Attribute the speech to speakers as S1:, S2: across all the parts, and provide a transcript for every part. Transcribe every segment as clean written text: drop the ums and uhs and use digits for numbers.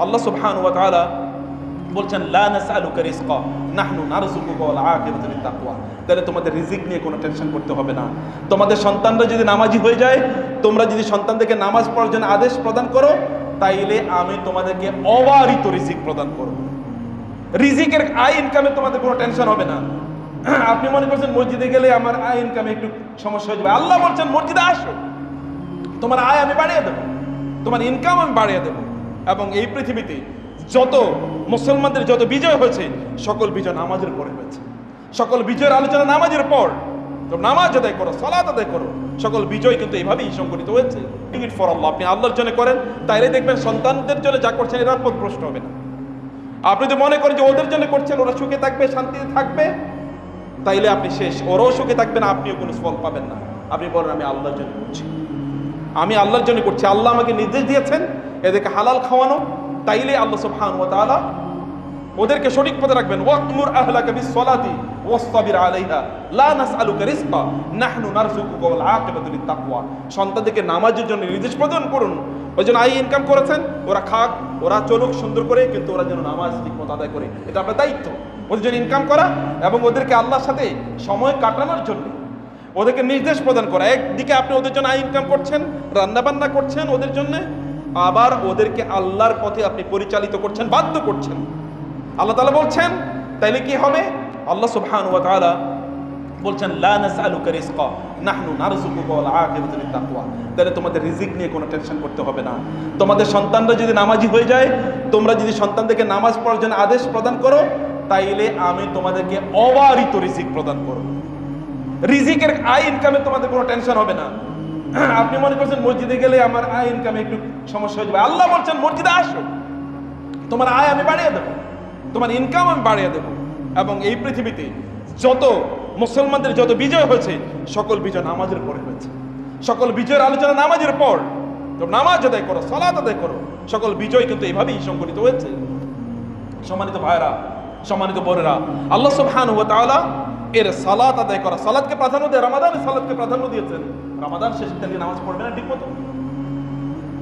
S1: আল্লাহ সুবহানাহু ওয়া তাআলা বলছেন লা নাসআলুকা রিজকা নাহনু নারযুকুকা ওয়াল আকিবাতু লিত-তাকওয়া। তাহলে তোমাদের রিজিক নিয়ে কোনো টেনশন করতে হবে না। তোমাদের সন্তানরা যদি নামাজি হয়ে যায়, তোমরা যদি সন্তানদেরকে নামাজ পড়ার জন্য আদেশ প্রদান করো, তাইলে আমি তোমাদেরকে অবারিত রিজিক প্রদান করব। রিজিকের আয় ইনকামে তোমাদের কোনো টেনশন হবে না। আপনি মনে করছেন মসজিদে গেলে আমার আয় ইনকামে একটু সমস্যা হয়ে যাবে, আল্লাহ বলছেন মসজিদে আসো, তোমার আয় আমি বাড়িয়ে দেবো, তোমার ইনকাম আমি বাড়িয়ে দেবো। এবং এই পৃথিবীতে যত মুসলমানদের যত বিজয় হয়েছে, সকল বিজয় নামাজের পরে হয়েছে। সকল বিজয়ের আলোচনা নামাজের পর। তো নামাজ আদায় করো, সালাত আদায় করো, সকল বিজয় কিন্তু এইভাবেই সংগঠিত হয়েছে। ইট ফর আল্লাহ, আপনি আল্লাহর জন্য করেন, তাইলে দেখবেন সন্তানদের জন্য যা করছেন এরা পথভ্রষ্ট হবে না। আপনি যদি মনে করেন যে ওদের জন্য করছেন, ওরা সুখে থাকবে, শান্তিতে থাকবে, তাইলে আপনি শেষ, ওরাও সুখে থাকবে না, আপনিও কোনো ফল পাবেন না। আপনি বলেন আমি আল্লাহর জন্য করছি, আমি আল্লাহর জন্য করছি, আল্লাহ আমাকে নির্দেশ দিয়েছেন এদেরকে হালাল খাওয়ানো, তাইলে আল্লাহ সুবহানাহু ওয়া তাআলা ওদেরকে সঠিক পথে রাখবেন। ওয়াকমুর আহলাকা বিস-সালাতি ওয়াসতাবির আলাইহা লা নাসআলুকা রিজকা নাহনু নারযুকুকা ওয়াল আকিবাতু লিত-তাকওয়া। সন্তানদেরকে নামাজের জন্য নির্দেশ প্রদান করুন। ওই জন্য আয় ইনকাম করেছেন, ওরা খাক, ওরা চলুক সুন্দর করে, কিন্তু ওরা যেন নামাজ ঠিকমতো আদায় করে, এটা আপনার দায়িত্ব। ওদের জন্য ইনকাম করা এবং ওদেরকে আল্লাহর সাথে সময় কাটানোর জন্য ওদেরকে নির্দেশ প্রদান করা। একদিকে আপনি ওদের জন্য আয় ইনকাম করছেন, রান্নাবান্না করছেন ওদের জন্য, আবার ওদেরকে আল্লাহর পথে আপনি পরিচালিত করছেন, বাধ্য করছেন। আল্লাহ তাআলা বলছেন তাইলে কি হবে? আল্লাহ সুবহানাহু ওয়া তাআলা বলছেন লা নাসআলুকা রিজকা নাহনু নারযুকুকা ওয়াল আকিবাতু লিত-তাকওয়া। তাহলে তোমাদের রিজিক নিয়ে কোনো টেনশন করতে হবে না। তোমাদের সন্তানরা যদি নামাজি হয়ে যায়, তোমরা যদি সন্তানদেরকে নামাজ পড়ার জন্য আদেশ প্রদান করো, তাইলে আমি তোমাদেরকে অবারিত রিজিক প্রদান করব। রিজিকের আয় ইনকামে তোমাদের কোনো টেনশন হবে না। আপনি মনে করছেন মসজিদে গেলে আমার আয় ইনকামে একটু সমস্যা হয়ে যাবে, আল্লাহ বলছেন মসজিদে আসো, তোমার আয় আমি বাড়িয়ে দেবো, তোমার ইনকাম আমি বাড়িয়ে দেবো। এবং এই পৃথিবীতে যত মুসলমানদের যত বিজয় হয়েছে, সকল বিজয় নামাজের পরে হয়েছে। সকল বিজয়ের আলোচনা নামাজের পর। তো নামাজ আদায় করো, সালাত আদায় করো, সকল বিজয় কিন্তু এইভাবেই সংগঠিত হয়েছে। সম্মানিত ভাইরা, সম্মানিত বোনেরা, আল্লাহ সুবহানাহু ওয়া তাআলা এর সালাত আদায় করা, সালাতকে প্রাধান্য দেয়, রমাদানে সালাতকে প্রাধান্য দিয়েছেন। রমাদান শেষে তাহলে নামাজ পড়বে না ঠিক মতো?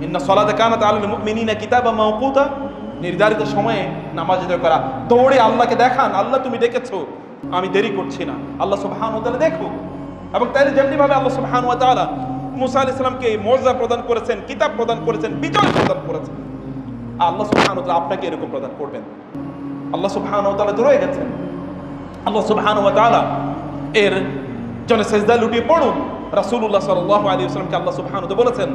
S1: ইন্না সালাতা কানাত আলাল মুমিনিনা কিতাবাম মাওকুতা, নির্ধারিত সময়ে নামাজ আদায় করা। দৌড়ে আল্লাহকে দেখান, আল্লাহ তুমি ডেকেছো, আমি দেরি করছি না, আল্লাহ সুবহানাহু ওয়া তাআলা দেখো। এবং তাইলে যেমনি ভাবে আল্লাহ সুবহানাহু ওয়া তাআলা মুসা আলাইহিস সালামকে মর্যাদা প্রদান করেছেন, কিতাব প্রদান করেছেন, বিজয় প্রদান করেছেন, আল্লাহ সুবহানাহু ওয়া তাআলা আপনাকে এরকম প্রদান করবেন। আল্লাহ সুবহানাহু ওয়া তাআলা দূরে গেছেন। আল্লাহ সুবহানাহু ওয়া তাআলা এর জন্য সিজদা লুটিয়ে পড়ুন। রাসূলুল্লাহ সাল্লাল্লাহু আলাইহি ওয়াসাল্লামকে আল্লাহ সুবহানাহু ওয়া তাআলা বলেছেন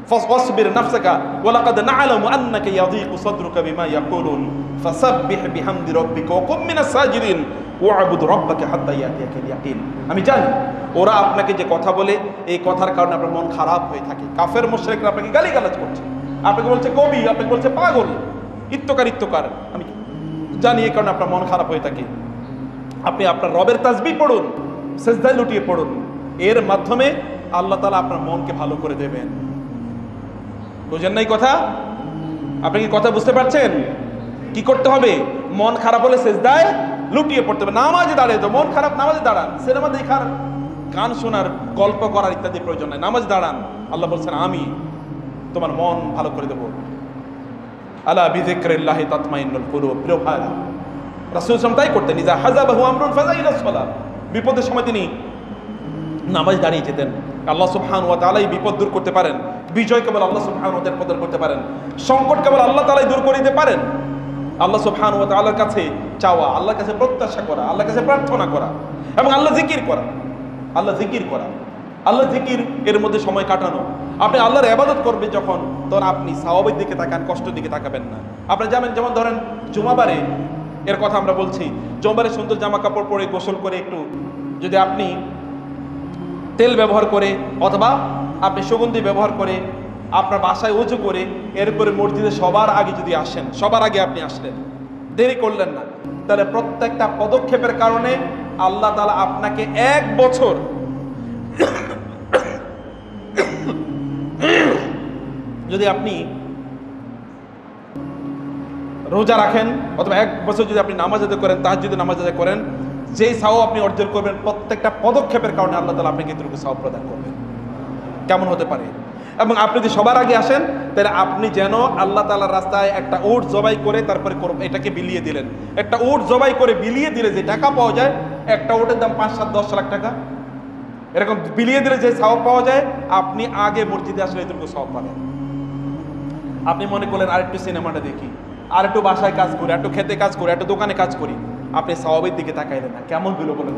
S1: ফাসবির নাফসাকা ওয়া লাকাদ না'লামু আন্নাকা ইয়াযীকু সাদরুকা বিমা ইয়াকুলুন ফাসাব্বিহ বিহামদি রাব্বিকা ওয়া কুম মিনাস সাজিদিন ওয়া'বুদ রাব্বাকা হাত্তা ইয়াতিয়াকাল ইয়াকিন। আমি জানি ওরা আপনাকে যে কথা বলে, এই কথার কারণে আপনার মন খারাপ হয়ে থাকে। কাফের মুশরিকরা আপনাকে গালিগালাজ করছে, আপনাকে বলছে কবি, আপনাকে বলছে পাগল, ইত্যকার। আমি জানি এই কারণে আপনার মন খারাপ হয়ে থাকে। আপনি আপনার রবের তাসবিহ পড়ুন, সিজদায় লুটিয়ে পড়ুন, এর মাধ্যমে আল্লাহ তাআলা আপনার মনকে ভালো করে দেবেন। বুঝেন নাই কথা? আপনি কি কথা বুঝতে পারছেন? কি করতে হবে? মন খারাপ হলে সিজদায় লুটিয়ে পড়তে হবে, নামাজে দাঁড়িয়ে তো। মন খারাপ, নামাজে দাঁড়ান। সিনেমা দেখার, গান শোনার, গল্প করার ইত্যাদি প্রয়োজন নাই, নামাজ দাঁড়ান। আল্লাহ বলছেন আমি তোমার মন ভালো করে দেবো। আলা বিযিকরিল্লাহি তাতমাইন্নুল কুলুব। প্রিয় ভাইরা, রাসূল সাল্লাল্লাহু তাই করতেন। ইযা হাযাবাহু আমরুন ফাযা ইলা সালাত। বিপদের সময় তিনি নামাজ দাঁড়িয়ে যেতেন। আল্লাহ সুবহানাহু ওয়া তাআলাই বিপদ দূর করতে পারেন। বিজয় কেবল আল্লাহ সুবহানাহু ওয়া তাআলা প্রদান করতে পারেন। সংকট কেবল আল্লাহ তাআলাই দূর করে দিতে পারেন। আল্লাহ সুবহানাহু ওয়া তাআলার কাছে চাওয়া, আল্লাহর কাছে প্রত্যাশা করা, আল্লাহর কাছে প্রার্থনা করা এবং আল্লাহ জিকির করা, আল্লাহ জিকির এর মধ্যে সময় কাটানো। আপনি আল্লাহর ইবাদত করবেন যখন, তখন আপনি সওয়াবের দিকে তাকান, কষ্টের দিকে তাকাবেন না। আপনি জানেন, যেমন ধরেন জুমাবারে, এর কথা আমরা বলছি, জুমাবারে সুন্দর জামা কাপড় পরে গোসল করে একটু যদি আপনি তেল ব্যবহার করে অথবা আপনি সুগন্ধি ব্যবহার করে আপনার বাসায় ওযু করে এরপরে মসজিদে সবার আগে যদি আসেন, সবার আগে আপনি আসলেন, দেরি করলেন না, তাহলে প্রত্যেকটা পদক্ষেপের কারণে আল্লাহ তাআলা আপনাকে 1 বছর যদি আপনি রোজা রাখেন অথবা 1 বছর যদি আপনি নামাজ আদায় করেন, তাহাজ্জুদের নামাজ আদায় করেন, যেই সওয়াব আপনি অর্জন করবেন প্রত্যেকটা পদক্ষেপের কারণে আল্লাহ তাআলা আপনাকে এতটুকু সওয়াব প্রদান করবেন। কেমন হতে পারে? এবং আপনি যদি সবার আগে আসেন তাহলে আপনি যেন আল্লাহ তাআলার রাস্তায় একটা উট জবাই করে তারপরে এটাকে বিলিয়ে দিলেন। একটা উট জবাই করে বিলিয়ে দিলে যে টাকা পাওয়া যায়, একটা উটের দাম 5, 7, 10 লাখ টাকা, এরকম বিলিয়ে দিলে যে সওয়াব পাওয়া যায়, আপনি আগে মসজিদে আসলে এতটুকু সওয়াব পাবেন। আপনি মনে করলেন আরেকটু সিনেমাটা দেখি, আর একটু বাসায় কাজ করি, একটু খেতে কাজ করি, একটু দোকানে কাজ করি, আপনি সওয়াবের দিকে তাকাইলেন না। কেমন হলো বলেন?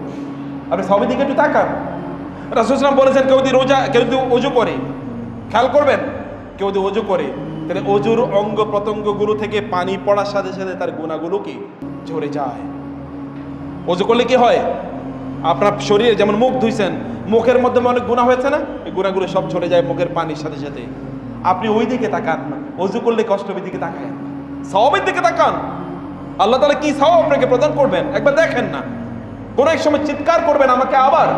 S1: আপনি সওয়াবের দিকে একটু তাকান। রাসূল সাল্লাল্লাহু আলাইহি ওয়াসাল্লাম বলেছেন কেউ যদি রোজা, কেউ যদি ওযু করে, খেয়াল করবেন, কেউ যদি ওযু করে তাহলে ওযুর অঙ্গ প্রত্যঙ্গগুলো থেকে পানি পড়ার সাথে সাথে তার গুনাহগুলো কি ঝরে যায়। ওযু করলে কি হয়? আপনার শরীরে যেমন মুখ ধুইছেন, মুখের মধ্যে অনেক গুনাহ হয়েছে না, এই গুনাহগুলো সব ঝরে যায় মুখের পানির সাথে সাথে। আপনি ওই দিকে তাকান না, ওযু করলে কষ্টের দিকে তাকান, সওয়াবের দিকে তাকান। আল্লাহ তাআলা কি সওয়াব আপনাকে প্রদান করবেন একবার দেখেন না। কোন এক সময় চিৎকার করবেন, আমাকে আবার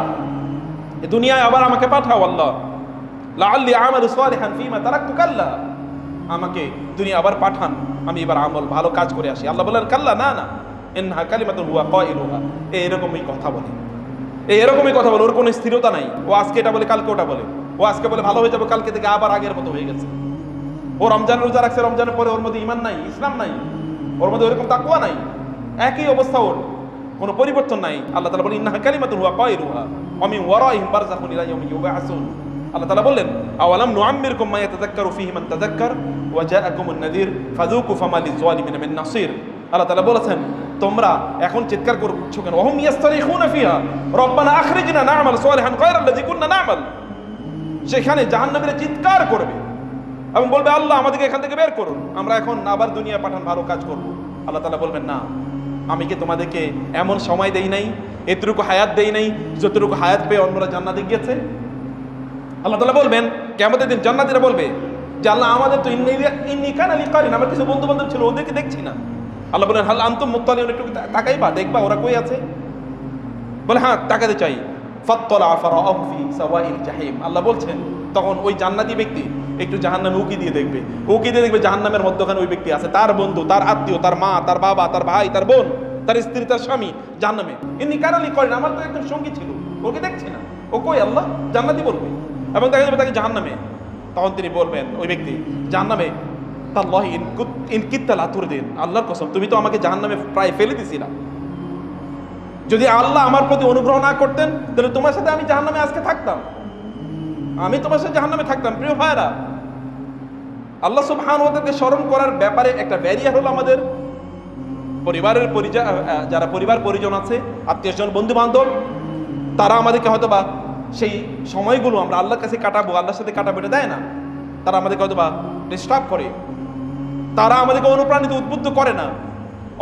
S1: এই দুনিয়ায় আবার আমাকে পাঠাও আল্লাহ, লাআল্লি আমালু সালিহান ফীমা তারাকতু, কাল্লা, আমাকে দুনিয়া আবার পাঠান, আমি এবার আমল ভালো কাজ করে আসি। আল্লাহ বলেন কাল্লা, না না, ইন্নাহা কালিমাতুন হুয়া কাইলুহা, এরকমই কথা বলে, এরকমই কথা বলে, ওর কোনো স্থিরতা নাই। ও আজকে এটা বলে কালকে ওটা বলে, ও আজকে বলে ভালো হয়ে যাবে, কালকে থেকে আবার আগের মতো হয়ে গেছে। ও রমজান রোজা রাখছে, রমজানের পরে ওর মধ্যে ঈমান নাই, ইসলাম নাই, ওর মধ্যে ওরকম তাকওয়া নাই, একই অবস্থা, ওর কোনো পরিবর্তন নাই। আল্লাহ তাআলা বলেন ইন্নাহা কালিমাতুন হুয়া কাইলুহা ওয়া মিন ওয়ারাইহিম বারযাখুন ইলা ইয়াউমি ইউবআসুন। আল্লাহ তাআলা বললেন আওয়ালাম নুআম্মিরকুম মা ইয়াতাযাক্কারু ফীহি মান তাযাক্কার ওয়া জাআকুমুন নাযীর ফাযুকু ফামা লিয-যালিমিনা মিন নাসীর। আল্লাহ তাআলা বলেছেন তোমরা এখন চিৎকার করছো কেন? ওহুম ইয়াস্তারিখুনা ফিহা রব্বানা আখরিজনা না'মাল সালিহান গায়রাল্লাযী কুননা না'মাল। সেখানে জাহান্নামীরা চিৎকার করবে এবং বলবে আল্লাহ আমাদেরকে এখান থেকে বের করুন, আমরা এখন আবার দুনিয়া পাঠান, ভালো কাজ করব। আল্লাহ তাআলা বলবেন না, আমি কি তোমাদেরকে এমন সময় দেই নাই, এতটুকু হায়াত দেই নাই যতটুকু হায়াত পেয়ে অন্যরা জান্নাতে গিয়েছে? আল্লাহ তাআলা বলবেন কিয়ামতের দিন, জান্নাতীরা বলবে যে আল্লাহ আমাদের তো ইন্নী কানা লি কারিন, আমার কিছু বন্ধু বান্ধব ছিল, ওদেরকে দেখছি না। আল্লাহ বলেন হাল আনতুম মুত্তালিউন, একটু তাকাইবা, দেখবা ওরা কই আছে? বলে হ্যাঁ তাকাতে চাই। ফাত্তালা ফারাআহু ফি সাওয়াইল জাহিম। আল্লাহ বলছেন তখন ওই জান্নাতি ব্যক্তি একটু জাহান্নামে উকি দিয়ে দেখবে, উকি দিয়ে দেখবে জাহান্নামের মধ্যখানে ওই ব্যক্তি আছে, তার বন্ধু, তার আত্মীয়, তার মা, তার বাবা, তার ভাই, তার বোন, তার স্ত্রী, তার স্বামী জাহান্নামে। ইন্নী কানা লি কারিন, আমার তো একজন সঙ্গী ছিল, ওকে দেখছি না, ও কই? আল্লাহ জান্নাতি বলবে এবং দেখা যাবে তাকে জাহান্নামে। তখন তিনি বলবেন ওই ব্যক্তি জাহান্নামে, তাল্লাহি ইন কিত্তা লা তুরদিন, আল্লাহর কসম তুমি তো আমাকে জাহান্নামে প্রায় ফেলে দিছিলা, যদি আল্লাহ আমার প্রতি অনুগ্রহ না করতেন তাহলে তোমার সাথে আমি জাহান্নামে আজকে থাকতাম, আমি তোমার সাথে জাহান্নামে থাকতাম। প্রিয় ভাইরা, আল্লাহ সুবহানাহু ওয়া তাআলাকে স্মরণ করার ব্যাপারে একটা ব্যারিয়ার হলো আমাদের পরিবারের যারা পরিবার পরিজন আছে, আত্মীয়স্বজন, বন্ধু বান্ধব, তারা আমাদেরকে হয়তো বা সেই সময়গুলো আমরা আল্লাহর কাছে কাটাবো, আল্লাহর সাথে কাটাবো এটা দেয় না। তারা আমাদেরকে হয়তো বা ডিস্টার্ব করে, তারা আমাদেরকে অনুপ্রাণিত, উদ্বুদ্ধ করে না,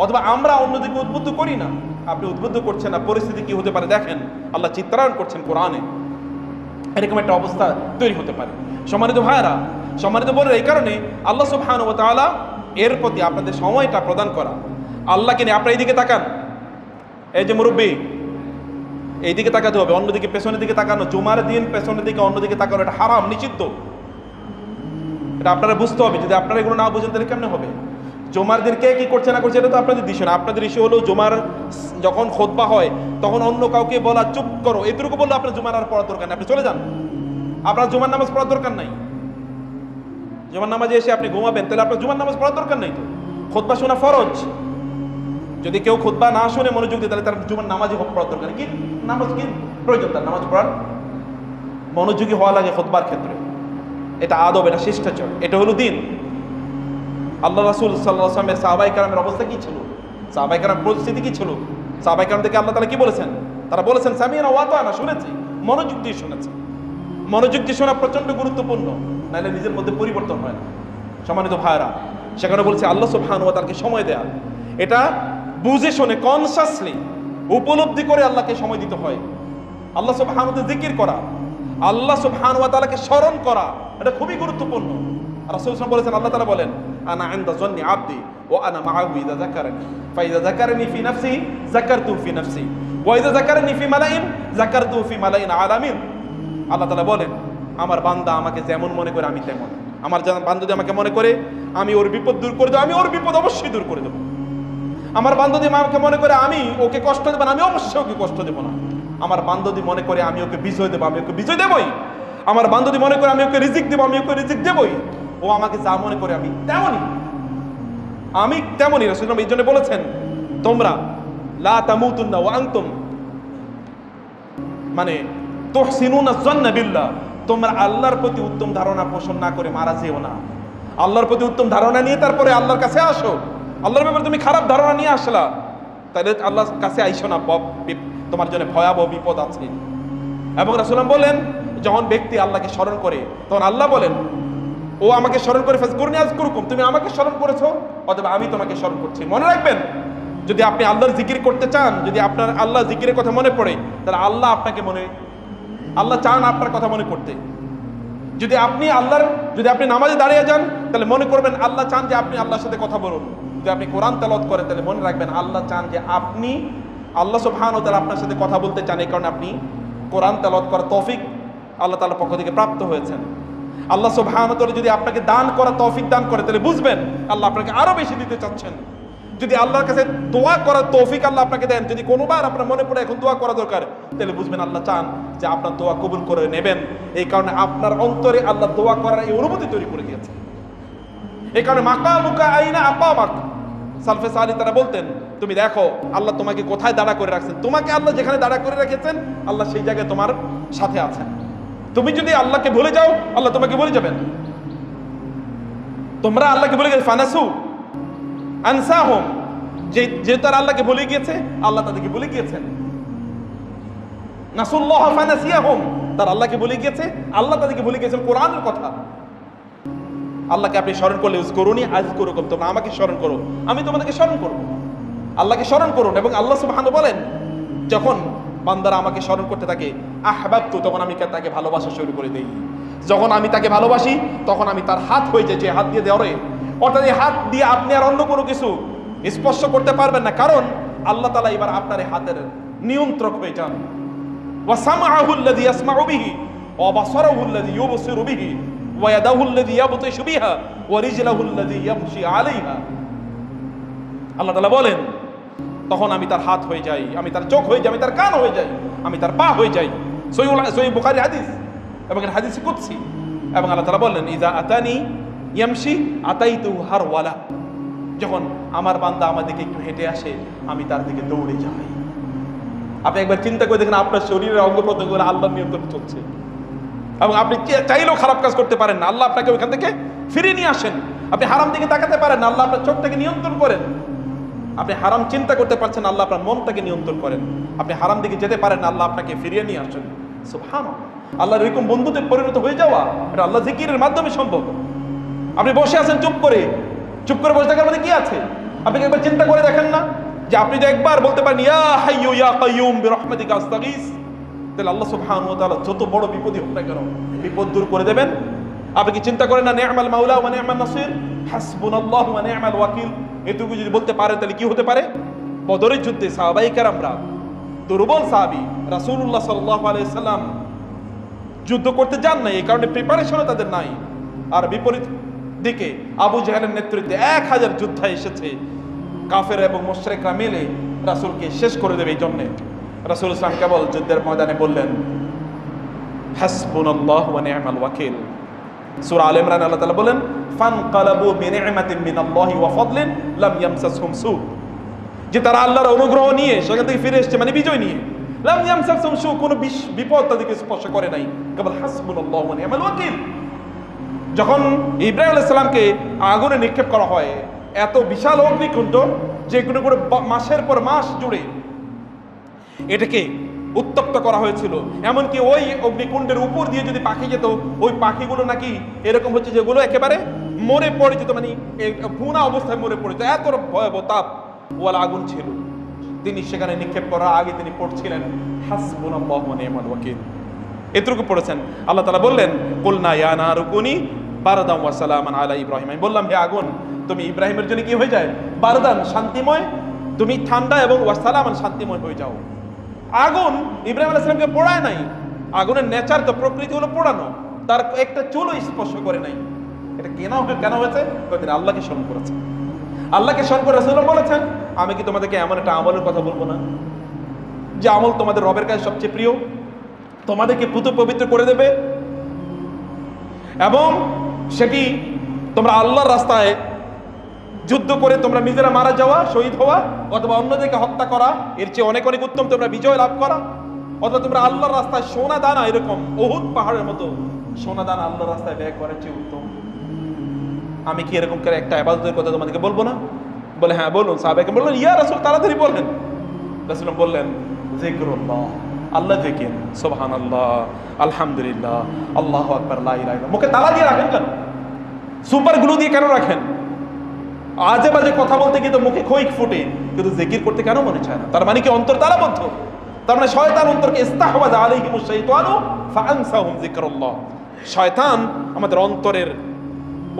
S1: অথবা আমরা অন্যদিকে উদ্বুদ্ধ করি না। আপনি উদ্বুদ্ধ করছেন না, পরিস্থিতি কি হতে পারে দেখেন, আল্লাহ চিত্রায়ন করছেন কোরআনে, এরকম একটা অবস্থা তৈরি হতে পারে। সম্মানিত ভাইরা, সম্মানিত বোনেরা, এই কারণে আল্লাহ সুবহানাহু ওয়া তাআলা এর প্রতি আপনাদের সময়টা প্রদান করা। আল্লাহকে নিয়ে আপনার এইদিকে তাকান, এই যে মুরব্বী, এইদিকে তাকাতে হবে, অন্যদিকে পেছনের দিকে তাকানো, জুমার দিন পেছনের দিকে অন্যদিকে তাকানো এটা হারাম, নিষিদ্ধ। এটা আপনারা বুঝতে হবে, যদি আপনারা এগুলো না বুঝেন তাহলে কেমনে হবে? জুমার দিন কে কি করছে না করছে এটা তো আপনাদের ইস্যু না। আপনাদের ইস্যু হলো জুমার যখন খুতবা হয় তখন অন্য কাউকে বলা চুপ করো, এতটুকু বললে আপনার জুমার আর পড়ার দরকার নেই, আপনি চলে যান, আপনার জুমার নামাজ পড়ার দরকার নাই। জুমার নামাজে এসে আপনি ঘুমাবেন তাহলে আপনার জুমার নামাজ পড়ার দরকার নেই। তো খুতবা শোনা ফরজ, যদি কেউ খুতবা না শুনে মনোযোগ দিয়ে তাহলে তার জুমার নামাজই পড়ার দরকার কি? নামাজ কি প্রয়োজন তার নামাজ পড়ার? মনোযোগী হওয়া লাগে খুতবার ক্ষেত্রে, এটা আদব, এটা শিষ্টাচার, এটা হলো দিন। আল্লাহ রাসূল সাল্লাল্লাহু আলাইহি ওয়াসাল্লামের সাহাবায়ে কেরামের অবস্থা কি ছিল, সাহাবায়ে কেরাম পরিস্থিতি কি ছিল? সাহাবায়ে কেরাম থেকে আল্লাহ তাআলা কি বলেছেন? তারা বলেছেন সামি'না ওয়া আতা'না, শুনেছি, মনোযোগ দিয়ে শুনেছি। মনোযোগ দিয়ে শোনা প্রচন্ড গুরুত্বপূর্ণ, নাহলে নিজের মধ্যে পরিবর্তন হয় না। সম্মানিত ভাইরা, সেখানে বলছে আল্লাহ সুবহানাহু ওয়া তাআলাকে সময় দেয়া, এটা বুঝে শুনে কনসাসলি উপলব্ধি করে আল্লাহকে সময় দিতে হয়। আল্লাহ সুবহানাহু ওয়া তাআলা জিকির করা, আল্লাহ সুবহানাহু ওয়া তাআলাকে স্মরণ করা, এটা খুবই গুরুত্বপূর্ণ। রাসূল সাল্লাল্লাহু আলাইহি ওয়াসাল্লাম বলেছেন, আল্লাহ তাআলা বলেন আনা ইনদা যন্নি আবদি ওয়া আনা মাআহু ইযা যাকারানি ফাইযা যাকারানি ফি নাফসি যাকারতুহু ফি নাফসি ওয়া ইযা যাকারানি ফি মালাইন যাকারতুহু ফি মালাইন আলামিন। আল্লাহ তাআলা বলেন আমার বান্দা আমাকে যেমন মনে করে আমি তেমন, আমার বান্দা যদি আমাকে মনে করে আমি ওর বিপদ দূর করে দেব, আমি ওর বিপদ অবশ্যই দূর করে দেব। আমার বান্দা যদি আমাকে মনে করে আমি ওকে কষ্ট দেব না, আমি অবশ্যই ওকে কষ্ট দেব না। আমার বান্দা যদি মনে করে আমি ওকে বিজয় দেব, আমি ওকে বিজয় দেবই। আমার বান্দা যদি মনে করে আমি ওকে রিজিক দেবো, আমি ওকে রিজিক দেবই। ও আমাকে যা মনে করে আমি তেমনই। রাসূলুল্লাহ এই জন্য বলেছেন, তোমরা লা তামুতুন্না ওয়া আনতুম মানে তুহসিনুনা যান্না বিল্লাহ, তোমরা আল্লাহর প্রতি উত্তম ধারণা পোষণ না করে মারা যেও না। আল্লাহর প্রতি উত্তম ধারণা নিয়ে তারপরে আল্লাহর কাছে আসো। আল্লাহর ব্যাপারে তুমি খারাপ ধারণা নিয়ে আসলা, তাহলে আল্লাহর কাছে আইসো না, তোমার জন্য ভয়াবহ বিপদ আছে। এবং রাসূলুল্লাহ বলেন, যখন ব্যক্তি আল্লাহকে স্মরণ করে তখন আল্লাহ বলেন, ও আমাকে স্মরণ করে ফাজকুরনি আযকুরকুম, তুমি আমাকে স্মরণ করেছো অথবা আমি তোমাকে স্মরণ করছি। মনে রাখবেন, যদি আপনি আল্লাহর জিকির করতে চান, যদি আপনার আল্লাহ জিকিরের কথা মনে পড়ে, তাহলে আল্লাহ চান আপনার কথা মনে করতে। যদি আপনি নামাজে দাঁড়িয়ে যান, তাহলে মনে করবেন আল্লাহ চান যে আপনি আল্লাহর সাথে কথা বলুন। যদি আপনি কোরআন তেলাওয়াত করেন, তাহলে মনে রাখবেন আল্লাহ চান যে আল্লাহ সুবহানাহু ওয়া তাআলা আপনার সাথে কথা বলতে চান, এই কারণে আপনি কোরআন তেলাওয়াত করার তৌফিক আল্লাহ তাআলার পক্ষ থেকে প্রাপ্ত হয়েছেন। আল্লাহ সুবহানাহু ওয়া তাআলা যদি আপনাকে দান করার তৌফিক দান করে, তাহলে বুঝবেন আল্লাহ আপনাকে আরো বেশি দিতে চাচ্ছেন। যদি আল্লাহর কাছে দোয়া করার তৌফিক আল্লাহ আপনাকে দেন, যদি কোনোবার আপনার মনে পড়ে এখন দোয়া করা দরকার, তাহলে বুঝবেন আল্লাহ চান যে আপনার দোয়া কবুল করে নেবেন। এই কারণে আপনার অন্তরে আল্লাহ দোয়া করার এই অনুভূতি তৈরি করে দিয়েছে। এই কারণে মাকামুকা আইনা আকামাক, সালফে সালি তারা বলতেন, তুমি দেখো আল্লাহ তোমাকে কোথায় দাঁড়া করে রাখছেন। তোমাকে আল্লাহ যেখানে দাঁড়া করে রেখেছেন, আল্লাহ সেই জায়গায় তোমার সাথে আছেন। তুমি যদি আল্লাহকে ভুলে যাও, আল্লাহ তোমাকে ভুলে যাবেন। তোমরা আল্লাহকে ভুলে গেছে, ফানাসু আনসাহুম, যে তারা আল্লাহকে ভুলে গিয়েছে, আল্লাহ তাদেরকে ভুলে গিয়েছেন। নাসুল্লাহ ফানাসিয়াহুম, তারা আল্লাহকে ভুলে গিয়েছে, আল্লাহ তাদেরকে ভুলে গিয়েছেন কোরআনের কথা। আল্লাহকে আপনি স্মরণ করলে উযকুরুনি আযকুরুকুম, তোমরা আমাকে স্মরণ করো, আমি তোমাদেরকে স্মরণ করব। আল্লাহকে স্মরণ করুন। এবং আল্লাহ সুবহানাহু বলেন, যখন বান্দারা আমাকে স্মরণ করতে থাকে, আহবাবতু, তখন আমি তাকে ভালোবাসা শুরু করে দেই। যখন আমি তাকে ভালোবাসি, তখন আমি তার হাত হয়ে যাই, যে হাত দিয়ে ধরে। অর্থাৎ এই হাত দিয়ে আপনি আর অন্য কোনো কিছু স্পর্শ করতে পারবেন না, কারণ আল্লাহ তাআলা এবার আপনার এই হাতের নিয়ন্ত্রক হয়ে যান। ওয়া সামআহু আল্লাযী ইয়াসমাউ বিহি ওয়া বাসারাহু আল্লাযী ইউবসিরু বিহি ওয়া ইয়াদাহু আল্লাযী ইয়াবতিশু বিহা ওয়া রিজলুহু আল্লাযী ইয়ামশি আলাইহা। আল্লাহ তাআলা বলেন, তখন আমি তার হাত হয়ে যাই, আমি তার চোখ হয়ে যাই, আমি তার কান হয়ে যাই, আমি তার পা হয়ে যাই। সহিহ বুখারী হাদিস এবং হাদিস কুদসি। এবং আল্লাহ তাআলা বললেন, ইযা আতানি ইয়ামশি আতাইতুহু হারওয়ালা, যখন আমার বান্দা আমার দিকে একটু হেঁটে আসে, আমি তার দিকে দৌড়ে যাই। আপনি একবার চিন্তা করে দেখেন, আপনার শরীরের অঙ্গ প্রত্যঙ্গগুলো আল্লাহর নিয়ন্ত্রণে চলছে, এবং আপনি চাইলেও খারাপ কাজ করতে পারেন না, আল্লাহ আপনাকে ওইখান থেকে ফিরিয়ে নিয়ে আসেন। আপনি হারাম দিকে তাকাতে পারেন না, আল্লাহ আপনার চোখটাকে নিয়ন্ত্রণ করেন। আপনি হারাম চিন্তা করতে পারছেন, আল্লাহ আপনার মনটাকে নিয়ন্ত্রণ করেন। আপনি হারাম দিকে যেতে পারেন না, আল্লাহ আপনাকে ফিরিয়ে নিয়ে আসেন। সুবহানাল্লাহ, আল্লাহর এরকম বন্ধুতে পরিণত হয়ে যাওয়া, এটা আল্লাহ জিকিরের মাধ্যমে সম্ভব। আপনি বসে আছেন চুপ করে বসে থাকার মধ্যে কি আছে? আপনি একবার চিন্তা করে দেখেন না, যে আপনি যে একবার বলতে পারেন ইয়া হাইয়্যু ইয়া কাইয়্যুম বিরহমাতিকা আস্তাগীস, তাহলে আল্লাহ সুবহানাহু ওয়া তাআলা যত বড় বিপদই হোক না কেন, বিপদ দূর করে দেবেন। আপনি কি চিন্তা করেন না, নি'মাল মাওলা ওয়া নি'মান নাসির, হাসবুনাল্লাহু ওয়া নি'মাল ওয়াকিল, এটুকু যদি বলতে পারেন তাহলে কি হতে পারে? বদরের যুদ্ধে সাহাবায়ে কেরামরা, দুর্বল সাহাবী, রাসূলুল্লাহ সাল্লাল্লাহু আলাইহি সাল্লাম যুদ্ধ করতে যান নাই, এই কারণে প্রিপারেশনও তাদের নাই। আর বিপরীত দিকে আবু জাহেলের নেতৃত্বে 1000 যোদ্ধা এসেছে, কাফের এবং মুশরিকরা মিলে রাসূলকে শেষ করে দেবে। এই জন্য রাসূল সাল্লাল্লাহু কেবল যুদ্ধের ময়দানে বললেন, হাসবুনাল্লাহু ওয়া নি'মাল ওয়াকিল। সূরা আলে ইমরান আল্লাহ তাআলা বলেন, ফানকালাবু বিনি'মাতিন মিনাল্লাহি ওয়া ফাদলিন লাম ইয়ামসাসহুম সু, যে তারা আল্লাহর অনুগ্রহ নিয়ে সেখান থেকে ফিরে এসেছে, মানে বিজয় নিয়ে। লাম ইয়ামসাসহুম সু, কোনো বিপদ তাদেরকে স্পর্শ করে নাই, কেবল হাসবুনাল্লাহু ওয়া নি'মাল ওয়াকিল। যখন ইব্রাহিম আলাইহিস সালামকে আগুনে নিক্ষেপ করা হয়, এত বিশাল অগ্নিকুণ্ড যেগুলো করে মাসের পর মাস জুড়ে এটাকে উত্তপ্ত করা হয়েছিল। এমনকি ওই অগ্নিকুণ্ডের উপর দিয়ে যদি পাখি যেত, ওই পাখিগুলো নাকি এরকম হচ্ছে যেগুলো একেবারে মরে পড়ে যেত, মানে ভুনা অবস্থায় মরে পড়ে যেত, এত ভয়াবহ তাপ ওয়ালা আগুন ছিল। তিনি সেখানে নিক্ষেপ করার আগে তিনি পড়ছিলেন হাসবুনাল্লাহু ওয়া নি'মাল ওয়াকিল, এতটুকু পড়েছেন। আল্লাহ তাআলা বললেন, কুলনা ইয়া নারু কুনি বারদান ওয়া সালামান আলা ইব্রাহিম, আমি বললাম হে আগুন, তুমি ইব্রাহিমের জন্য কি হয়ে যায়? বারদান, শান্তিময়, তুমি ঠান্ডা, এবং ওয়া সালামান, শান্তিময় হয়ে যাও। আগুন ইব্রাহিম আলাইহিস সালামকে পোড়ায় নাই, আগুনের নেচার তো প্রকৃতি হলো পোড়ানো, তার একটা চুলও স্পর্শ করে নাই। এটা কেন হয়েছে? তিনি আল্লাহকে স্মরণ করেছেন। আল্লাহকে স্মরণ করে রাসূলুল্লাহ বলেছেন, আমি কি তোমাদেরকে এমন একটা আমলের কথা বলবো না, যে আমল তোমাদের রবের কাছে সবচেয়ে প্রিয়, তোমাদেরকে পুত পবিত্র করে দেবে? এবং সেটি তোমরা আল্লাহর রাস্তায় যুদ্ধ করে তোমরা নিজেরা মারা যাওয়া, শহীদ হওয়া, অথবা অন্যদেরকে হত্যা করা, এর চেয়ে অনেক অনেক উত্তম তোমরা বিজয় লাভ করা। অথবা তোমরা আল্লাহর রাস্তায় সোনা দানা, এরকম উহুদ পাহাড়ের মতো সোনা দানা আল্লাহর রাস্তায় ব্যয় করার চেয়ে উত্তম। আমি কি এরকম করে একটা ইবাদতের কথা তোমাদেরকে বলবো না? বলে হ্যাঁ বলুন। সাহাবাকে বললেন ইয়া রাসূল তাড়াতাড়ি বলেন। রাসূল বললেন যিকরুল্লাহ, আল্লাহ যিকির, সুবহানাল্লাহ, আলহামদুলিল্লাহ, আল্লাহু আকবার, লা ইলাহা ইল্লাল্লাহ। মুখে তালা দিয়ে রাখেন কেন? সুপার গ্লু দিয়ে কেন রাখেন? আজে বাজে কথা বলতে গিয়ে তো মুখে খৈক ফুটে, কিন্তু জিকির করতে কেন মনে চায় না? তার মানে কি অন্তর তালাবদ্ধ? তার মানে শয়তান অন্তরকে ইস্তাহওয়াযা আলাইহিমুশ শাইতানু ফাআনসাহুম যিকরাল্লাহ। শয়তান আমাদের অন্তরের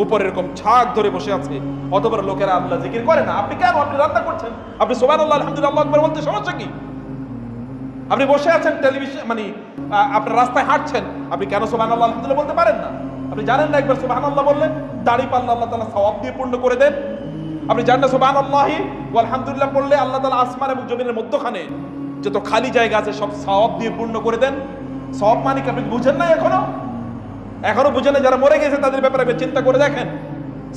S1: উপর এরকম ছাগ ধরে বসে আছে, অতঃপর লোকেরা আল্লাহ জিকির করে না। আপনি কেন? আপনি রান্না করছেন, আপনি সুবহানাল্লাহ, আলহামদুলিল্লাহ, আল্লাহু আকবার বলতে সমস্যা কি? আপনি বসে আছেন টেলিভিশন, মানে আপনার রাস্তায় হাঁটছেন, আপনি কেন সুবহানাল্লাহ, আলহামদুলিল্লাহ বলতে পারেন না? আপনি জানেন না একবার সুবহানাল্লাহ বললে দাড়ি পাল্লা আল্লাহ তাআলা সওয়াব দিয়ে পূর্ণ করে দেন? আপনি জানেন না সুবহানাল্লাহি ওয়া আলহামদুলিল্লাহ পড়লে আল্লাহ তাআলা আসমান এবং জমিনের মধ্যখানে যত খালি জায়গা আছে সব সওয়াব দিয়ে পূর্ণ করে দেন? সওয়াব মানে কি আপনি বুঝেন না? এখনো বুঝেন না? যারা মরে গেছে তাদের ব্যাপারে একবার চিন্তা করে দেখেন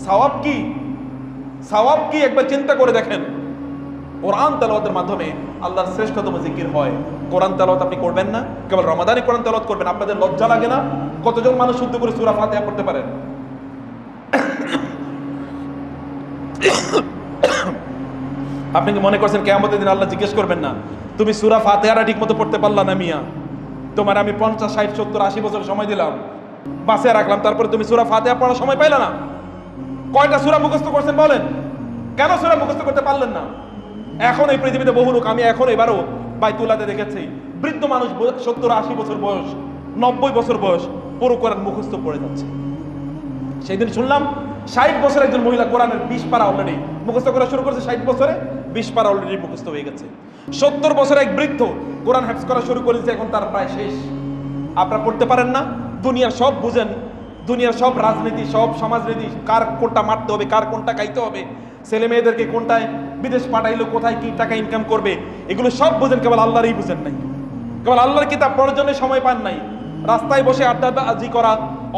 S1: সওয়াব কি, সওয়াব কি একবার চিন্তা করে দেখেন। কোরআন তেলাওয়াতের মাধ্যমে আল্লাহর শ্রেষ্ঠতম জিকির হয়। কোরআন তেলাওয়াত আপনি করবেন না, কেবল রমাদানে কোরআন তেলাওয়াত করবেন। আপনাদের লজ্জা লাগে না? কতজন মানুষ শুদ্ধ করে সূরা ফাতিহা পড়তে পারেন? আপনি কি মনে করছেন কিয়ামতের দিন আল্লাহ জিজ্ঞেস করবেন না তুমি সূরা ফাতিহাটা ঠিকমতো পড়তে পারলা না মিয়া? তোমার আমি 50, 60, 70, 80 বছর সময় দিলাম, বাঁচিয়ে রাখলাম, তারপরে তুমি সূরা ফাতিহা পড়ার সময় পাইলা না? কয়টা সূরা মুখস্থ করছেন বলেন? কেন সূরা মুখস্থ করতে পারলেন না? এখন এই পৃথিবীতে বহু লোক, আমি এখন এবারও বাইতুল্লাহতে দেখেছি, বৃদ্ধ মানুষ 70, 80 বছর বয়স, 90 বছর বয়স, পুরো কোরআন মুখস্থ পড়ে যাচ্ছে। সেই দিন শুনলাম 60 বছর একজন মহিলা কোরআনের 20 পারা অলরেডি মুখস্থ করা শুরু করেছে। 60 বছরে 20 পারা অলরেডি মুখস্থ হয়ে গেছে। 70 বছর এক বৃদ্ধ কোরআন হেফজ করা শুরু করেছে, এখন তার প্রায় শেষ। আপনারা পড়তে পারেন না? দুনিয়ার সব বুঝেন, দুনিয়ার সব রাজনীতি, সব সমাজনীতি, কার কোনটা মারতে হবে, কার কোনটা খাইতে হবে, ছেলে মেয়েদেরকে কোনটায় বিদেশ পাঠাইলো, কোথায় কি টাকা ইনকাম করবে, এগুলো সব বুঝেন, কেবল আল্লাহরই বুঝেন নাই। কেবল আল্লাহর কিতাব পড়ার জন্য সময় পান নাই। রাস্তায় বসে আড্ডাবাজি করা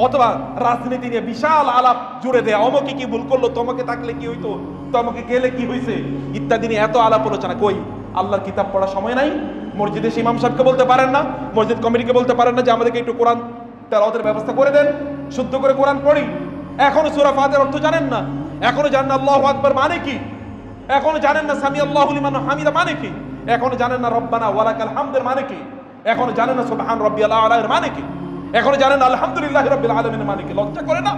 S1: অথবা রাজনীতি নিয়ে বিশাল আলাপ জুড়ে দেয়া, অমকে কি ভুল করলো, তোমাকে থাকলে কি হইতো, তোমাকে গেলে কি হয়েছে, ইত্যাদি নিয়ে এত আলাপ আলোচনা। কই আল্লাহর কিতাব পড়ার সময় নাই? মসজিদে ইমাম সাহেবকে বলতে পারেন না, মসজিদ কমিটিকে বলতে পারেন না যে আমাদেরকে একটু কোরআন তেলাওয়াতের ব্যবস্থা করে দেন, শুদ্ধ করে কোরআন পড়ি? এখনো সূরা ফাতিহার অর্থ জানেন না? এখনো জানেন না আল্লাহু আকবার মানে কি? এখনো জানেন না সামি আল্লাহু লিমান হামিদা মানে কি? এখনো জানেন না রব্বানা ওয়ালাকাল হামদের মানে কি? এখনো জানেন না সুবহান রাব্বিয়াল আ'লা এর মানে কি? এখনো জানেন না আলহামদুলিল্লাহি রাব্বিল আলামিন মানে কি? লজ্জা করে না?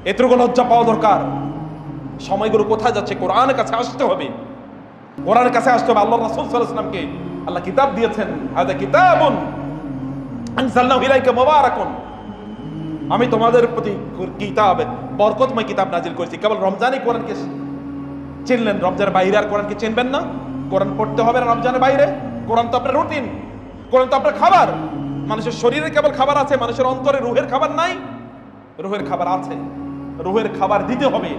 S1: এতটুকু লজ্জা পাওয়া দরকার। সময়গুলো কোথায় যাচ্ছে? কোরআনের কাছে আসতে হবে, কোরআনের কাছে আসতে হবে। আল্লাহ রাসূল সাল্লাল্লাহু আলাইহি ওয়াসাল্লামকে আল্লাহ কিতাব দিয়েছেন, হাযা কিতাবুন আনজালনাহু ইলাইকা মুবারাকুন, আমি তোমাদের প্রতি কিতাব, বরকতময় কিতাব নাজিল করেছি। কেবল রমজানে কোরআনকে চিনলেন, রমজানের বাইরে আর কোরআনকে চিনবেন না? কোরআন পড়তে হবে না রমজানের বাইরে? কোরআন তো আপনার রুটিন, কোরআন তো আপনার খাবার। মানুষের শরীরে কেবল খাবার আছে, মানুষের অন্তরে রুহের খাবার নাই? রুহের খাবার আছে, রুহের খাবার দিতে হবে।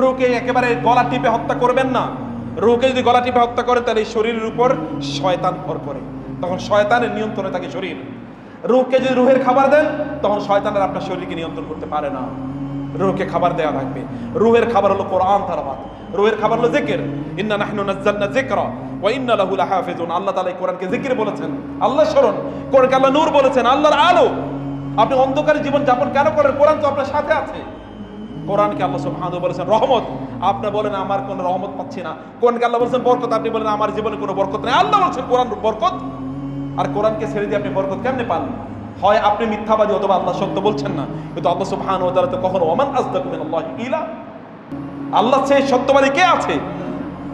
S1: রুহকে একেবারে গলা টিপে হত্যা করবেন না। রুহকে যদি গলা টিপে হত্যা করেন তাহলে এই শরীরের উপর শয়তান ভর করে, তখন শয়তানের নিয়ন্ত্রণে থাকে শরীর। রুহকে যদি রুহের খাবার দেন তখন শয়তানের আপনার শরীরকে নিয়ন্ত্রণ করতে পারে না। রুহকে খাবার দেওয়া লাগবে। রুহের খাবার হলো কোরআন তেলাওয়াত, রুহের খাবার হলো জিকির। ইন্না নাহনু নাযালনা যিকরা ওয়া ইন্না লাহু লাহাফিজুন। আল্লাহ তাআলা কোরআনকে জিকির বলেছেন, আল্লাহ স্মরণ। কোরআনকে আল্লাহ নূর বলেছেন, আল্লাহর আলো। আপনি অন্ধকারে জীবন যাপন কেন করেন? কোরআন তো আপনার সাথে আছে। কোরআনকে আল্লাহ সুবহানাহু বলেছেন রহমত, আপনি বলেন আমার কোনো রহমত পাচ্ছি না। কোরআনকে আল্লাহ বলেছেন বরকত, আপনি বলেন আমার জীবনে কোনো বরকত নেই। আল্লাহ বলেছেন কোরআন বরকত, আর কোরআনকে ছেড়ে দিয়ে আপনি বরকত কেমনে পান? হয় আপনি মিথ্যাবাদী অথবা আল্লাহ সত্য বলছেন না। কিন্তু আল্লাহ সুবহানাহু ওয়া তাআলা তো কখনো ওমান আসদাকু মিনাল্লাহি কিলা, আল্লাহ চেয়ে সত্যবাদী কে আছে?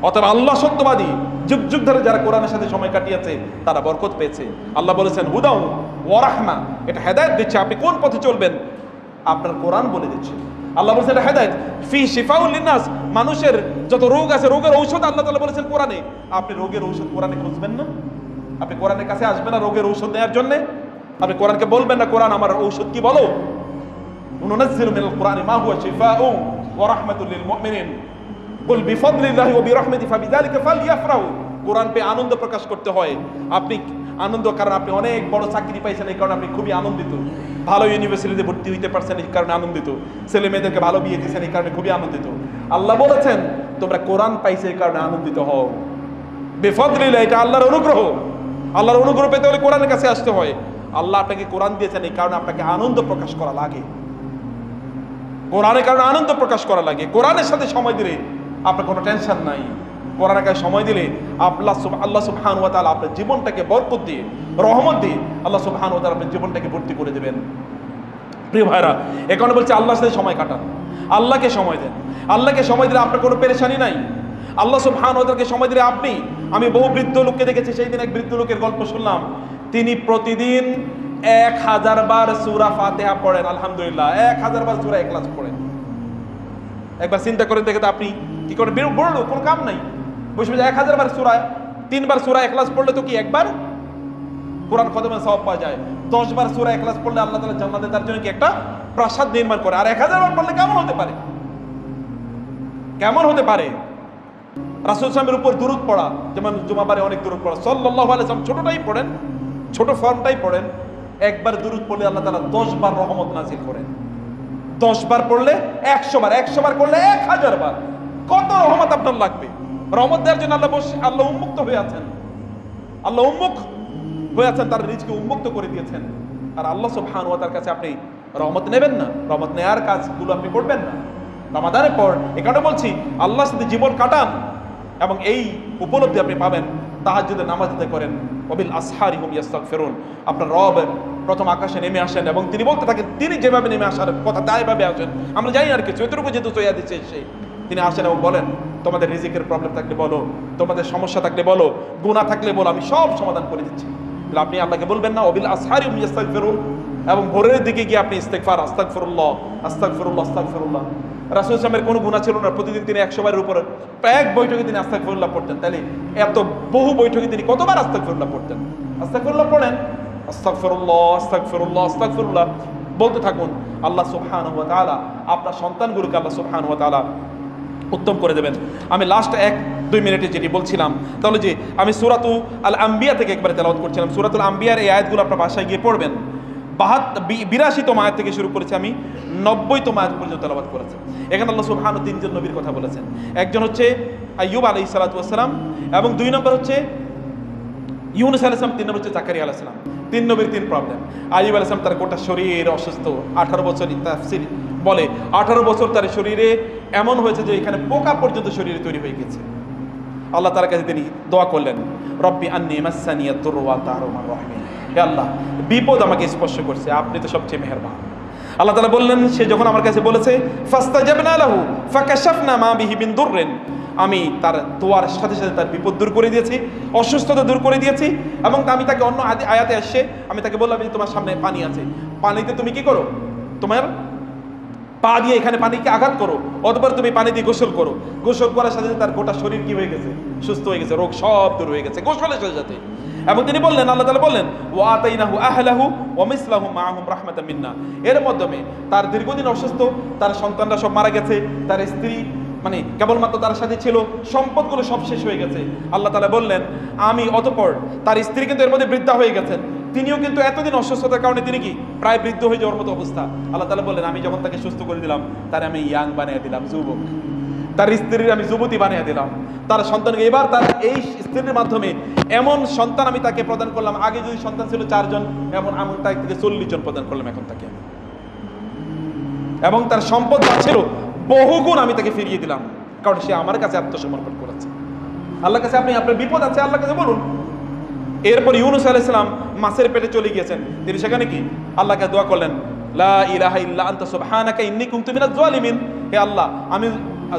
S1: অথবা আল্লাহ সত্যবাদী। যুগ যুগ ধরে যারা কোরআনের সাথে সময় কাটিয়েছে তারা বরকত পেয়েছে। আল্লাহ বলেছেন হুদাউ ওয়া রাহমা, এটা হেদায়েত দিচ্ছে, আপনি কোন পথে চলবেন আপনার কোরআন বলে দিচ্ছে। আল্লাহ বলেছেন এটা হেদায়েত, ফি শিফাউল লিন্নাস, মানুষের যত রোগ আছে রোগের ঔষধ আল্লাহ তাআলা বলেছেন কোরআনে। আপনি রোগের ঔষধ কোরআনে খুঁজবেন না? আপনি কোরআনের কাছে আসবেন না রোগের ঔষধ নেওয়ার জন্য? আপনি কোরআনকে বলবেন না কোরআন আমার ঔষধ কি বলো? নুনাজ্জিলু মিনাল কুরআনি মা হুয়া শিফাউ ওয়া রাহমাতুল লিল মুমিনিন কুল বিফাদলিল্লাহি ওয়া বিরাহমাতিহি ফাবিযালিকা ফালইফরাহু। কোরআন পেয়ে আনন্দ প্রকাশ করতে হয়। আপনি আনন্দ, কারণ আপনি অনেক বড় চাকরি পাইছেন, এই কারণে আপনি খুবই আনন্দিত। ভালো ইউনিভার্সিটিতে ভর্তি হইতে পারছেন এই কারণে আনন্দিত, ছেলে মেয়েদেরকে ভালো বিয়ে দিয়েছেন এই কারণে খুবই আনন্দিত। আল্লাহ বলেছেন তোমরা কোরআন পাইছে এই কারণে আনন্দিত হও। বেফদলিল্লাহ, এটা আল্লাহর অনুগ্রহ। আল্লাহর অনুগ্রহ পেতে হলে কোরআনের কাছে আসতে হয়। আল্লাহ আপনাকে কোরআন দিয়েছেন এই কারণে আপনাকে আনন্দ প্রকাশ করা লাগে, কোরআনের কারণে আনন্দ প্রকাশ করা লাগে। কোরআনের সাথে সময় দিলে আপনার কোনো টেনশন নাই। কোরআনের কাছে সময় দিলে আল্লাহ সুবহানাহু ওয়া তাআলা আপনার জীবনটাকে বরকত দিয়ে, রহমত দিয়ে আল্লাহ সুবহানাহু ওয়া তাআলা আপনার জীবনটাকে ভর্তি করে দেবেন। প্রিয় ভাইরা, এ কারণে বলছে আল্লাহর সাথে সময় কাটান, আল্লাহকে সময় দেন। আল্লাহকে সময় দিলে আপনার কোনো পেরেশানি নাই। আল্লাহ সুবহানাহু ওয়া তাআলাকে সময় দিলে আমি বহু বৃদ্ধ লোককে দেখেছি, সেই দিন এক বৃদ্ধ লোকের গল্প শুনলাম, তিনি প্রতিদিন 1000 বার সূরা ফাতিহা পড়েন। আলহামদুলিল্লাহ, 1000 বার সূরা ইখলাস পড়েন। একবার চিন্তা করে দেখে তো আপনি কি করে বড় কোনো কাম নাই, বসে 1000 বার সূরা, 3 বার সূরা ইখলাস পড়লে তো কি একবার কোরআন খতমের সওয়াব পাওয়া যায়। 10 বার সূরা ইখলাস পড়লে আল্লাহ তাআলা জান্নাতে তার জন্য কি একটা প্রাসাদ নির্মাণ করে। আর 1000 বার পড়লে কেমন হতে পারে, কেমন হতে পারে? রাসূল সাল্লাল্লাহু উপর দুরূদ পড়া, যেমন জুমাবারে অনেক দুরূদ পড়া, সাল্লাল্লাহু আলাইহি ওয়াসাল্লাম ছোটটাই পড়েন, ছোট ফর্মটাই পড়েন। একবার দুরূদ পড়লে আল্লাহ তাআলা 10 বার রহমত নাযিল করেন। 10 বার পড়লে 100 বার, 100 বার করলে 1000 বার। কত রহমত আপনার লাগবে? রহমত দেওয়ার জন্য আল্লাহ উন্মুক্ত হয়ে আছেন, আল্লাহ উন্মুখ হয়ে আছেন, তার রিজকে উন্মুক্ত করে দিয়েছেন। আর আল্লাহ সুবহানাহু ওয়া তাআলার কাছে আপনি রহমত নেবেন না, রহমত নেয়ার কাজগুলো আপনি করবেন না রমাদানের পর। এ কারণে বলছি আল্লাহর সাথে জীবন কাটান এবং এই উপলব্ধি আপনি পাবেন তাহাজ্জুদের নামাজ আদায় করেন। ওয়াবিল আসহারি হুম ইস্তাগফিরুন। আপনার রব প্রথম আকাশে নেমে আসেন এবং তিনি বলতে থাকেন, তিনি যেভাবে নেমে আসার কথা তাইভাবে আসেন। আমরা জানি আর কিছু, এতটুকু যেহেতু তৈয়া দিচ্ছে সেই তিনি আসেন এবং বলেন তোমাদের রিজিকের প্রবলেম থাকলে বলো, তোমাদের সমস্যা থাকলে বলো, গুনাহ থাকলে বলো, আমি সব সমাধান করে দিচ্ছি। তাহলে আপনি আল্লাহকে বলবেন না ওয়াবিল আসহারি হুম ইস্তাগফিরুন, এবং ভোরের দিকে গিয়ে আপনি ইস্তেগফার, আস্তাগফিরুল্লাহ আস্তাগফিরুল্লাহ আস্তাগফিরুল্লাহ। রাসূল সাল্লাল্লাহু কোনো গুনাহ ছিল না, প্রতিদিন তিনি 100 বারের উপরে, এক বৈঠকে তিনি আস্তাগফিরুল্লাহ পড়তেন। তাহলে এত বহু বৈঠকে তিনি কতবার আস্তাগফিরুল্লাহ পড়তেন? আস্তাগফিরুল্লাহ পড়েন, আস্তাগফিরুল্লাহ আস্তাগফিরুল্লাহ আস্তাগফিরুল্লাহ বলতে থাকুন। আল্লাহ সুবহানাহু ওয়া তাআলা আপনার সন্তানগুলোকে আল্লাহ সুবহানাহু ওয়া তাআলা উত্তম করে দেবেন। আমি লাস্ট 1-2 মিনিটে যেটি বলছিলাম, তাহলে যে আমি সূরাতুল আম্বিয়া থেকে একবারে তেলাওয়াত করছিলাম। সূরাতুল আম্বিয়ার এই আয়াতগুলো আপনার বাসায় গিয়ে পড়বেন। 82তম আয়াত থেকে শুরু করেছি আমি, 90তম আয়াত পর্যন্ত তেলাওয়াত করেছি। এখানে আল্লাহ সুবহানাহু 3 জন নবীর কথা বলেছেন। একজন হচ্ছে আইয়ুব আলাইহিস সালাতু ওয়াস সালাম, এবং 2 নম্বর হচ্ছে ইউনূস আলাইহিস সালাম, 3 নম্বর হচ্ছে জাকারিয়া আলাইহিস সালাম। 3 নবীর 3 প্রবলেম। আইয়ুব আলাইহিস সালাম তার গোটা শরীর অসুস্থ, 18 বছর, তাফসীর বলে 18 বছর তার শরীরে এমন হয়েছে যে এখানে পোকা পর্যন্ত শরীরে তৈরি হয়ে গেছে। আল্লাহ তাআলার কাছে তিনি দোয়া করলেন, রব্বি আন্নী মাসানিয়াদ দুররু ওয়া আনতা আরহামুর রাহিমিন। হে আল্লাহ, বিপদ আমাকে স্পর্শ করছে, আপনি তো সবচেয়ে মেহেরবান। আল্লাহ তাআলা বললেন, সে যখন আমার কাছে বলেছে ফাস্তাজাবনা লাহু ফাকাশাফনা মা বিহি মিন দুররিন, আমি তার দোয়ার সাথে সাথে তার বিপদ দূর করে দিয়েছি, অসুস্থতা দূর করে দিয়েছি। এবং আমি তাকে অন্য আয়াতে আসছে, আমি তাকে বললাম যে তোমার সামনে পানি আছে, পানিতে তুমি কি করো, তোমার পা দিয়ে এখানে পানিকে আঘাত করো, অতঃপর তুমি পানি দিয়ে গোসল করো। গোসল করার সাথে সাথে তার গোটা শরীর কি হয়ে গেছে, সুস্থ হয়ে গেছে, রোগ সব দূর হয়ে গেছে গোসলের সাথে সাথে। এবং তিনি বললেন, আল্লাহ তাআলা বললেন, ওয়া আতাইনাহু আহলাহু ওয়া মিসলাহুম মাআহুম রাহমাতাম মিন্না। এর মাধ্যমে তার দীর্ঘদিন অসুস্থ, তার সন্তানরা সব মারা গেছে, তার স্ত্রী মানে কেবলমাত্র তার সাথে ছিল, সম্পদগুলো সব শেষ হয়ে গেছে। আল্লাহ তাআলা বললেন, আমি অতঃপর তার স্ত্রী কিন্তু এর মধ্যে বৃদ্ধা হয়ে গেছেন, তিনিও কিন্তু এতদিন অসুস্থতার কারণে তিনি কি প্রায় বৃদ্ধ হয়ে যাওয়ার মতো অবস্থা। আল্লাহ তাআলা বললেন, আমি যখন তাকে সুস্থ করে দিলাম, তারে আমি ইয়াং বানিয়ে দিলাম, যুবক। তার স্ত্রীর আমি যুবতী বানিয়ে দিলাম, তার সন্তানকে এবার তার এই স্ত্রীর মাধ্যমে এমন সন্তান আমি তাকে প্রদান করলাম, আগে যদি সন্তান ছিল 4 জন, এমন আমি তাকে 40 জন প্রদান করলাম এখন তাকে। এবং তার সম্পদ যা ছিল বহুগুণ আমি তাকে ফিরিয়ে দিলাম, কারণ সে আমার কাছে আত্মসমর্পণ করেছে। আল্লাহর কাছে আপনি, আপনার বিপদ আছে, আল্লাহর কাছে বলুন। এরপর ইউনূস আলাইহিস সালাম মাছের পেটে চলে গিয়েছেন, তিনি সেখানে কি আল্লাহকে দোয়া করলেন, লা ইলাহা ইল্লা আনতা সুবহানাকা ইন্নী কুনতু মিনাজ জালিমিন। হে আল্লাহ, আমি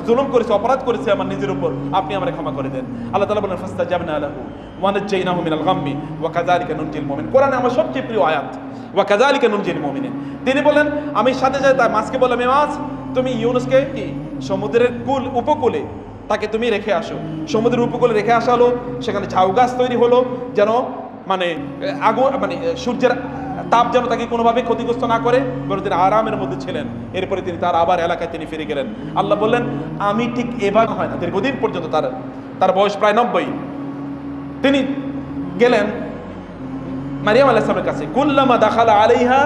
S1: জুলুম করেছি, অপরাধ করেছি আমার নিজের উপর, আপনি আমাকে ক্ষমা করে দেন। আল্লাহ তাআলা বলেন, ফাস্তাজাবনা লাহু ওয়া নাজ্জাইনাহু মিনাল গাম্মি ওয়া কাযালিকা নুনজিল মুমিন। কোরআনে আমার সবচেয়ে প্রিয় আয়াত, ওয়া কাযালিকা নুনজিল মুমিনিন। তিনি বলেন, আমি সাথে সাথে তার মাছকে বললাম, এ মাছ, তুমি ইউনূসকে কি সমুদ্রের উপকূলে তাকে তুমি রেখে আসো। সমুদ্রের উপকূলে রেখে আসা হলো, সেখানে ঝাউ গাছ তৈরি হলো, যেন মানে আগুন মানে সূর্যের তাপ যেন তাকে কোনোভাবে ক্ষতিগ্রস্ত না করে, বরং তিনি আরামের মধ্যে ছিলেন। এরপরে তিনি তার আবার এলাকায় তিনি ফিরে গেলেন। আল্লাহ বললেন, আমি ঠিক এবার হয় না, দীর্ঘদিন পর্যন্ত তার বয়স প্রায় 90, তিনি গেলেন মারিয়াম আলাইহিস সালামের কাছে। কুল্লামা দাখালা আলাইহা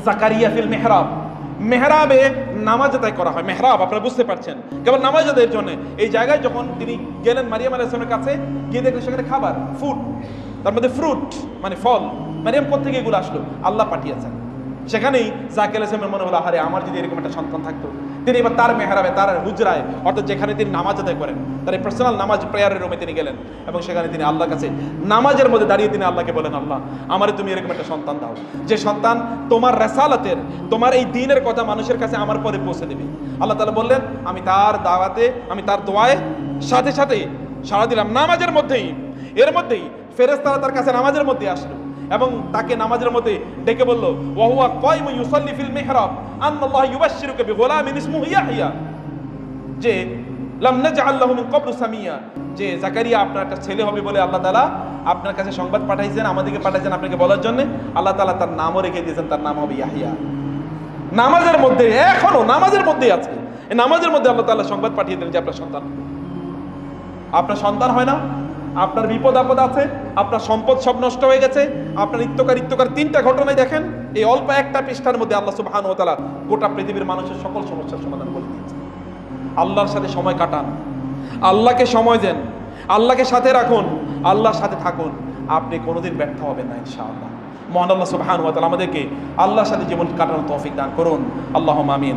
S1: জাকারিয়া ফিল মেহরাব, মেহরাবে নামাজ আদায় করা হয়। মেহরাব আপনারা বুঝতে পারছেন, কেবল নামাজ আদায়ের জন্য। এই জায়গায় যখন তিনি গেলেন মারিয়াম আলাইহিস সালামের কাছে, গিয়ে দেখলেন সেখানে খাবার, ফুড, তার মধ্যে ফ্রুট মানে ফল। মারিয়াম কোত্থেকে এগুলো আসলো? আল্লাহ পাঠিয়েছেন। সেখানেই জাকির আলাইহিস সালামের মনে হলো, আরে আমার যদি এরকম একটা সন্তান থাকতো। তিনি এবার তার মেহরাবে, তার হুজরায়, অর্থাৎ যেখানে তিনি নামাজ আদায় করেন, তার এই পার্সোনাল নামাজ প্রেয়ারের রুমে তিনি গেলেন এবং সেখানে তিনি আল্লাহর কাছে নামাজের মধ্যে দাঁড়িয়ে তিনি আল্লাহকে বলেন, আল্লাহ আমারে তুমি এরকম একটা সন্তান দাও, যে সন্তান তোমার রেসালাতের, তোমার এই দ্বীনের কথা মানুষের কাছে আমার পরে পৌঁছে দেবে। আল্লাহ তাআলা বললেন, আমি তার দাওয়াতে, আমি তার দোয়ায় সাথে সাথে সাড়া দিলাম নামাজের মধ্যেই। এর মধ্যেই ফেরেশতারা তার কাছে নামাজের মধ্যে আসলো এবং তাকে নামাজের মধ্যে ডেকে বলল, ওয়া হুয়া কায়িমুন ইউসাল্লি ফিল মিহরাব আন্নাল্লাহ ইউবাশশিরুকা বিগুলামিন ইসমুহু ইয়াহইয়া, যে লাম নাজআল লাহু মিন ক্বাবলু সামিয়া, যে জাকারিয়া আপনার একটা ছেলে হবে বলে আল্লাহ তাআলা আপনার কাছে সংবাদ পাঠাইছেন, আমাদেরকে পাঠাইছেন আপনাকে বলার জন্য। আল্লাহ তাআলা তার নামও রেখে দিয়েছেন, তার নাম হবে ইয়াহইয়া। নামাজের মধ্যে, এখনো নামাজের মধ্যেই আছে, এই নামাজের মধ্যে আল্লাহ তাআলা সংবাদ পাঠিয়ে দিলেন যে আপনার সন্তান, আপনার সন্তান হয় না, আপনার বিপদ আপদ আছে, আপনার সম্পদ সব নষ্ট হয়ে গেছে, আপনার ইত্যকার তিনটা ঘটনায় দেখেন, এই অল্প একটা পৃষ্ঠার মধ্যে আল্লাহ সুবহানাহু ওয়া তাআলা গোটা পৃথিবীর মানুষের সকল সমস্যার সমাধান করে দিয়েছে। আল্লাহর সাথে সময় কাটান, আল্লাহকে সময় দেন, আল্লাহকে সাথে রাখুন, আল্লাহর সাথে থাকুন, আপনি কোনোদিন ব্যর্থ হবেন না ইনশাআল্লাহ। মহান আল্লাহ সুবহানাহু ওয়া তাআলা আমাদেরকে আল্লাহর সাথে জীবন কাটানোর তৌফিক দান করুন। আল্লাহুম্মা আমিন।